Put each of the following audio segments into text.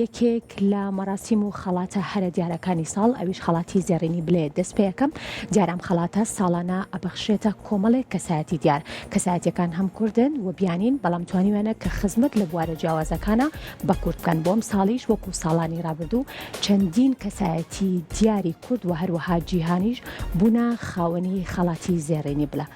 یەکێک لە مەراسیم و خەڵاتە هەرە دیارەکانی ساڵ ئەویش خەڵاتی زێڕینی بلێ دەست پێ یەکەم دیارام خەڵاتە ساڵانە ئەبەخشێتە کۆمەڵێک کەسایەتی دیار کەسایەتیەکان هەم کوردن و بیانین بەڵام توانیوێنە کە خزمەت لە بوارە جیاوازەکانە بە کورد بکەن بۆم ساڵیش وەکو ساڵانی ڕابردوو چەندین کەسایەتی دیاری کورد و هەروەها جیهانیش بوونە خاوەنی خەڵاتی زێڕینی بلە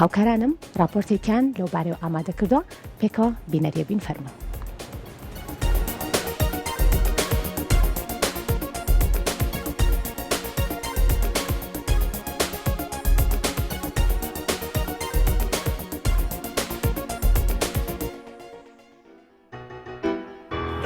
هاوکارانم راپۆرتێکیان لەو بارەوە ئامادە کردووە پێکەوە بینەریە بین فەرموو.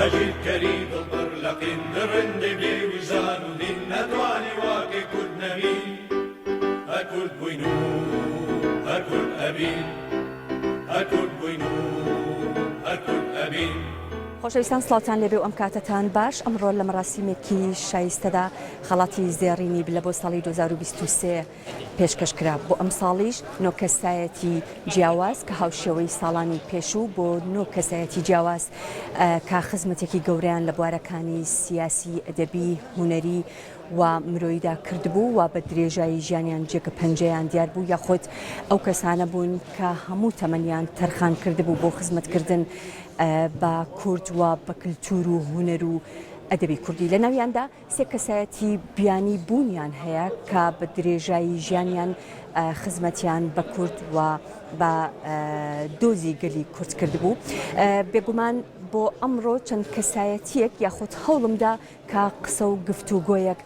أجد كريم المرلق الرند بلي وجدان ودين نتواني واقي كل نبي أكل بوينو أكل أبين أكل بوينو أكل أبين خۆشەویستان سڵاوتان لێبێ و ئەم کاتتان باش ئەمڕۆ لە مەراسیمێکی شایستەدا خەڵاتی زێڕینی لە بۆ ساڵی 2023 پێشکەشکرا بۆ ئەم ساڵیش نۆ کەسایەتی جیاواز کە هاوشێوەی ساڵانی پێشوو بۆ نۆ کەسایەتی جیاواز کا خزمەتێکی گەورەیان لە بوارەکانی سیاسی ئەدەبی هونەری و مرۆیدا کردبوو و بە درێژایی ژیانیان جێگە پەنجەیان دیار بوو یاخود ئەو کەسانە بوون کە هەموو تەمەنیان تەرخان کردبوو بۆ خزمەتکردن بە کورد و بە کللتور و هونەر و ئەدەبی کوردی لە ناویاندا سێ کەسایەتی بیانی بوونیان هەیە کە بە درێژایی ژیانیان خزمەتیان بە کورد و بە دۆزی گەلی کورد کردبوو بێگومان بۆ ئەمڕۆ چەند کەسایەتیەک یاخود هەوڵمدا کە قسە و گفتوگۆیەک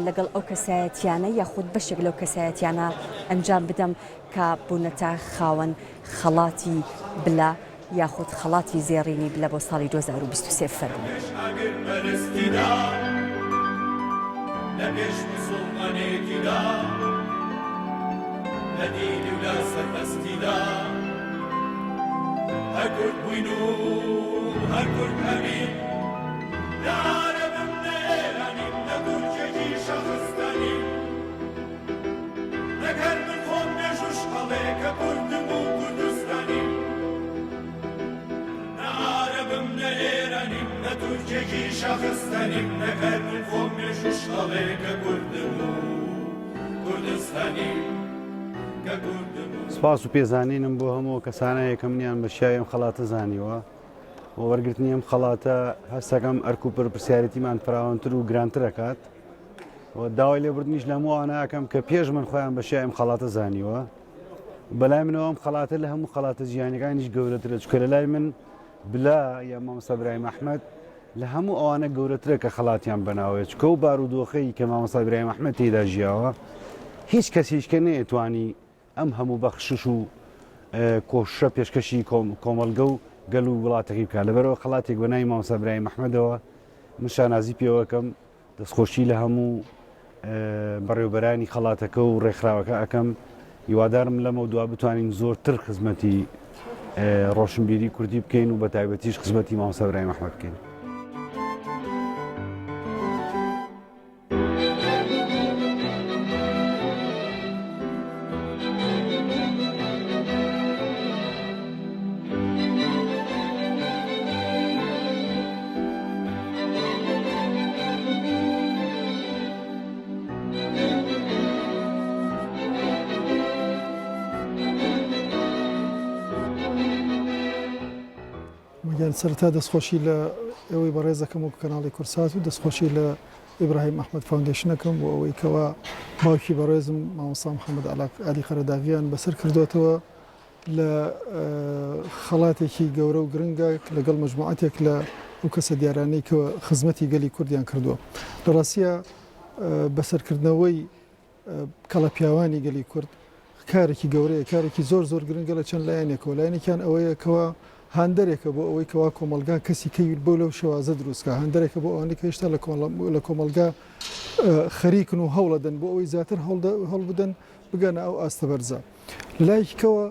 لەگەڵ ئەو کەسایەتیانە یاخود بەشێک لەو کەسایەتیانە ئەنجام بدەم کە بوونەتە خاوەن خەڵاتی بلا یاخود خەڵاتی زێڕینی بلە بۆ ساڵی 2023 فەرموو. ترکێکی شەخستانیم نەکەر من خۆم مێژوش هەڵەیەکە کوردستانیم کە کوردبوو. سپاس و پێزانینم بۆ هەموو کەسانەیە کە منیان بە شیاوی ئەم خەڵاتە زانیوە و وەرگرتنی ئەم خەڵاتە هەستەکەم ئەرک و پرسیارەتیمان فراوانتر و گرانتر دەکات و داوای لێبوردنیش لە هەمووانە ئەکەم کە پێش من خۆیان بە شیاوی ئەم خەڵاتە زانیوە بەلای منەوە ئەم خەڵاتە لە هەموو خەڵاتە ژیانەکانیش گەورەترە چکە لە لای من بلا یا مامۆستا برایم ئەحمەد لە هەموو ئەوانە گەورەترە کە خەڵاتیان بەناوێت چکە و بارودۆخەی کە مامۆستا برایم ئەحمەد تێدا ژیاوە هیچ کەسیشکە نەیەتوانی ئەم هەموو بەخشش و کۆشە پێشکەشی کۆمەلگە و گەل و وڵاتێکی بکات لەبەرەوە خەڵاتێک بە ناوی مامۆستا برایم ئەحمەدەوە من شانازی پێوەکەم دەستخۆشی لە هەموو بەڕێوەبەرانی خەڵاتەکە و ڕێکخراوەکە ئەەکەم هیوادارم لەمە دوا بتوانین زۆرتر خزمەتی ڕۆشنبیری کوردی بکەین و بە تایبەتیش خزمەتی مامۆستا برایم ئەحمەد بکەین. سەرەتا دەستخۆشی لە ئەوەی بەڕێزەکەم و کەناڵی کورسات و دەستخۆشی لە ئیبراهیم ئەحمەد فاوندیشنەکەم و ئەوەی کەوا باوکی بەڕێزم مامۆستا محەممەد عەلی خەرەداغیان بەسەر کردوێتەوە لە خەڵاتێکی گەورە و گرنگە لەگەڵ مەجموعەتێک لە ئەو کەسە دیارانەی کە خزمەتی گەلی کوردیان کردووە لە ڕاستیە بەسەرکردنەوەی کەڵە پیاوانی گەلی کورد کارێکی گەورەیە کارێکی زۆر زۆر گرنگە لە چەند لایەنێکەوە لایەنێکیان ئەوەیە کەوا هاندەرێکە بۆ ئەوەی کەوا کۆمەلگا کەسی کەویل بۆ لەو شێوازە دروستکە هەندێکە بۆ ئەوانەی کە هێشتا لە کۆمەلگا خەریکن و هەوڵەدەن بۆ ئەوەی زیاتر هەڵ بدەن بگەنە ئەو ئاستە بەرزە لایەکەوە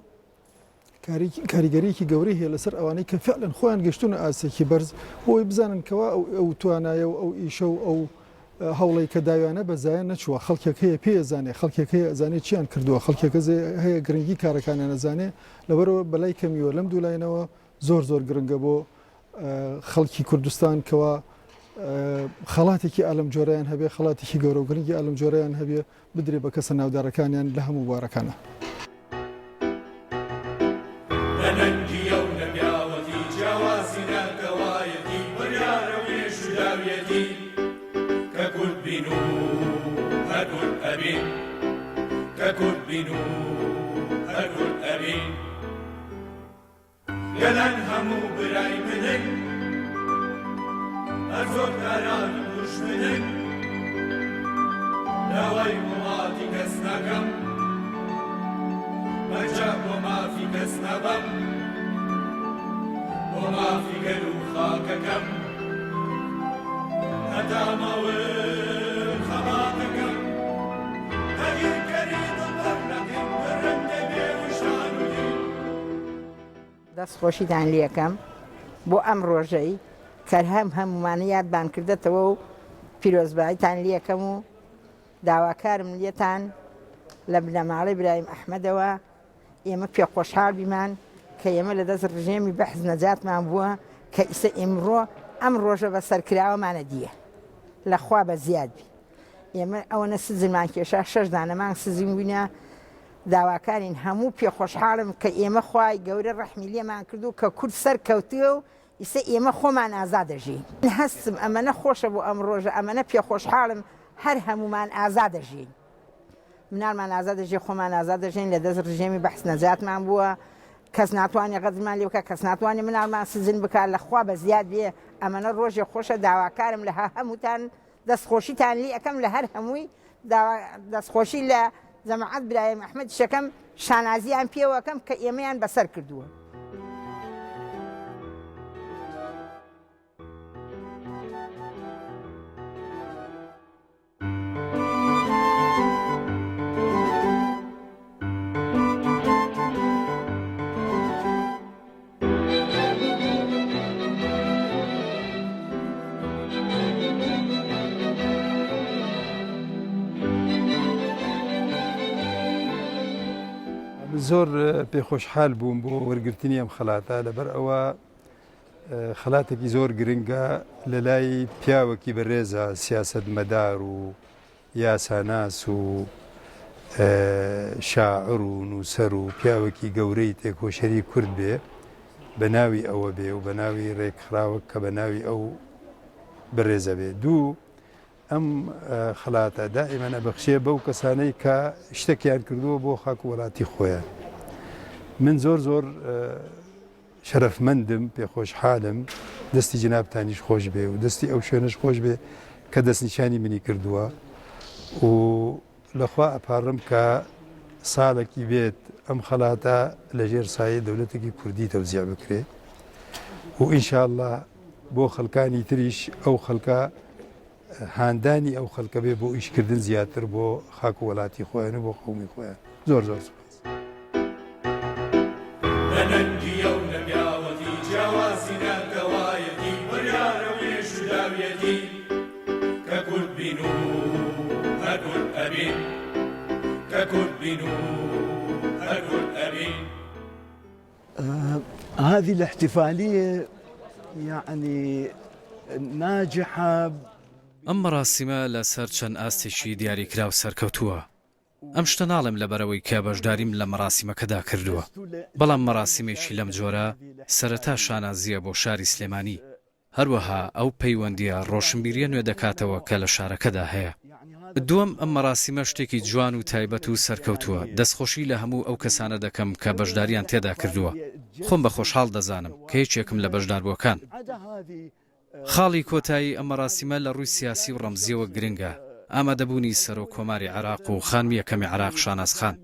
کاریگەریەکی گەورەی هەیە لەسەر ئەوانەی کە فعلەن خۆیان گەشتونە ئاستێکی بەرز بۆی بزانن کەوا ئەو توانایە و ئەو ئیشە و ئەو هەوڵی کە داویانە بەزایان نەچووە خەڵکێک هەیە پێزانێ خەڵکێک هەیە ئەزانێت چیان کردووە خەڵکێکە هەیە گرنگی کارەکانیان نەزانێ لەبەرەوە بەلای کەمیوە لەم دوو لاینەوە زۆر زۆر گرنگە بۆ خەڵکی کوردستان کەوا خەڵاتێکی ئالەم جۆرەیان هەبێ خەڵاتێکی گەورە و گرنگی ئالەم جۆرەیان هەبێ بدرێ بە کەسە ناودارەکانیان لە هەموو بارەکانە. لننجي ونبياوتي جوازنا كوايتي ورياروي شداويتي ككل بنو هكل أبي ككل بنو هكل أبي قلن همو براي منك أزور كران مش منك لوي مواتي كسنكم مجاب وما في كسنبم وما في قلو خاككم هتا موين خباتكم تغير كريد برنكم برند بيوشتانو دي دەستخۆشیتان لێکەم بۆ ئەم ڕۆژەی کە هەمومانە یادبان کردێتەوە و پیرۆزباییتان لێکەم و داواکارم لێتان لە بنەماڵەی برایم ئەحمەدەوە ئێمە پێخۆشحاڵ بیمان کە ئێمە لە دەست ڕژێمی بەحز نەجاتمان بووە کە ئیسە ئێمڕۆ ئەم ڕۆژە بە سەرکراوەمانە دیە لەخوا بە زیاد بی ئێمە ئەوەنە سزمان کێشا 6 دانەمان سزیم بووینە داواکارین هەموو پێخۆشحاڵم کە ئێمە خوای گەورە ڕەحمی لێمان کردو کە کورد سەرکەوتووە و ئیسە ئێمە خۆمان ئازادەژین هەستم ئەمەنە خۆشە بۆ ئەم ڕۆژە ئەمەنە پێخۆشحاڵم هەر هەمومان ئازادەژین مناڵمان ئازادەژێ خۆمان ئازادەژین لە دەست ڕژێمی بەحس نەجاتمان بووە کەس ناتوانێت غەزمان لێ بکە کەس ناتوانێت مناڵمان سزن بکات لەخوا بە زیاد بێ ئەمەنە ڕۆژێ خۆشە داواکارم لە هەمووتان دەستخۆشیتان لێ ئەەکەم لە هەر هەمووی دەستخۆشی لە جەماعەت برایم ئەحمەد شەکەم شانازیان پێوەکەم کە ئێمەیان بەسەر کردووە. زۆر پێخۆشحال بووم بۆ وەرگرتنی ئەم خەلاتە لەبەر ئەوە خەلاتێکی زۆر گرنگە لە لای پیاوەکی بەڕێزە سیاسەتمەدار و یاساناس و شاعر و نووسەر و پیاوەکی گەورەی تێکۆشەری کورد بێ بە ناوی ئەوە بێ و بە ناوی ڕێکخراوە کە بە ناوی ئەو بەڕێزە بێ. دوو ئەم خەلاتە دائیمەن ئەبەخشێ بەو کەسانەی کە شتێکیان کردووە بۆ خاک و وڵاتی خۆیان. من زۆر زۆر شەرەفمەندم پێخۆشحالم دەستی جنابتانیش خۆش بێ و دەستی ئەو شوێنش خۆش بێ کە دەستنیشانی منی کردووە و لەخوا ئەپارڕم کە ساڵێکی بێت ئەم خەلاتە لەژێر سایە دەوڵەتێکی کوردی تەوزیع بکرێ و ئینشاءالله بۆ خەڵکانی تریش ئەو خەڵکە هاندانی ئەو خەڵکە بێ بۆ ئیشکردن زیاتر بۆ خاک و وڵاتی خۆیان و بۆ قەومی خۆیان. زۆر زۆر لننجي ونبياوتي جوازنا كوايتي ورياروي شداويتي ككل بنو هكل أبي ككل بنو هكل أبي. هذه الاحتفالية يعني ناجحة. ئەم مەراسیمە لەسەر چەند ئاستێکی دیاریکراو سەرکەوتووە. ئەم شتە ناڵێم لەبەرەوەی کە بەشداریم لە مەراسیمەکەدا کردووە. بەڵام مەراسیمێکی لەم جۆرە سەرەتا شانازیە بۆ شاری سلێمانی. هەروەها ئەو پەیوەندیە ڕۆشنبیریە نوێ دەکاتەوە کە لە شارەکەدا هەیە. دووەم ئەم مەراسیمە شتێکی جوان و تایبەت و سەرکەوتووە. دەستخۆشی لە هەموو ئەو کەسانە دەکەم کە بەشداریان تێدا کردووە. خۆم بە خۆشحاڵ دەزانم کە هیچێکم لە بەشداربووەکان. خاڵی کۆتایی ئەم مەراسیمە لە ڕووی سیاسی و ڕەمزیەوە گرنگە. ئامادەبوونی سەرۆک کۆماری عێراق و خانمی یەکەمی عێراق شانازخان.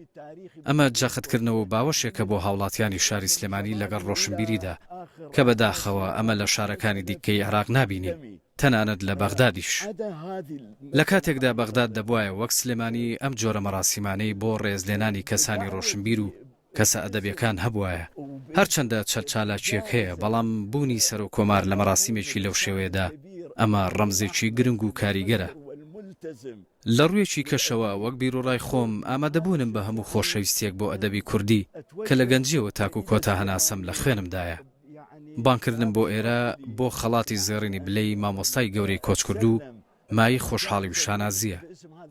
ئەمە جاختکردنەوە و باوەشێکە بۆ هاوڵاتیانی شاری سلێمانی لەگەڵ ڕۆشنبیریدا کە بەداخەوە ئەمە لە شارەکانی دیکەی عێراق نابینین تەنانەت لە بەغدادیش. لە کاتێکدا بەغداد دەبوایە وەک سلێمانی ئەم جۆرە مەراسیمانەی بۆ ڕێزلێنانی کەسانی ڕۆشنبیر و کەسە ئەدەبیەکان هەبوایە. هەرچەندە چەلچالاکیەک هەیە بەڵام بوونی سەرۆک کۆمار لە مەراسیمێکی لەو شێوەیەدا ئەمە ڕەمزێکی گرنگ و کاریگەرە. لە ڕوویەکی کەشەوە وەک بیرۆڕای خۆم ئامادەبوونم بە هەموو خۆشەویستێک بۆ ئەدەبی کوردی کە لە گەنجیەوە تاکو کۆتا هەناسەم لە خوێنمدایە. بانکردن بۆ ئێرە بۆ خەڵاتی زێڕینی بلەی مامۆستای گەورەی کۆچکرد و مای خۆشحاڵی و شانازیە.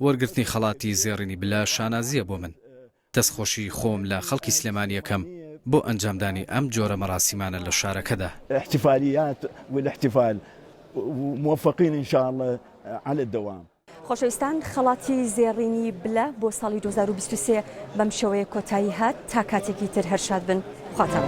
وەرگرتنی خەڵاتی زێڕینی بلە شانازیە بۆ من. دەستخۆشی خۆم لە خەڵکی سلێمانیەکەم بۆ ئەنجامدانی ئەم جۆرە مەراسیمانە لە شارەکەدا. احتفاليات والاحتفال موفقين إن شاء الله على الدوام. خۆشەویستان خەڵاتی زێڕینی بلە بۆ ساڵی 2023 بەم شێوەیە کۆتایی هات تا کاتێکی تر هەرشاد بن خواتان.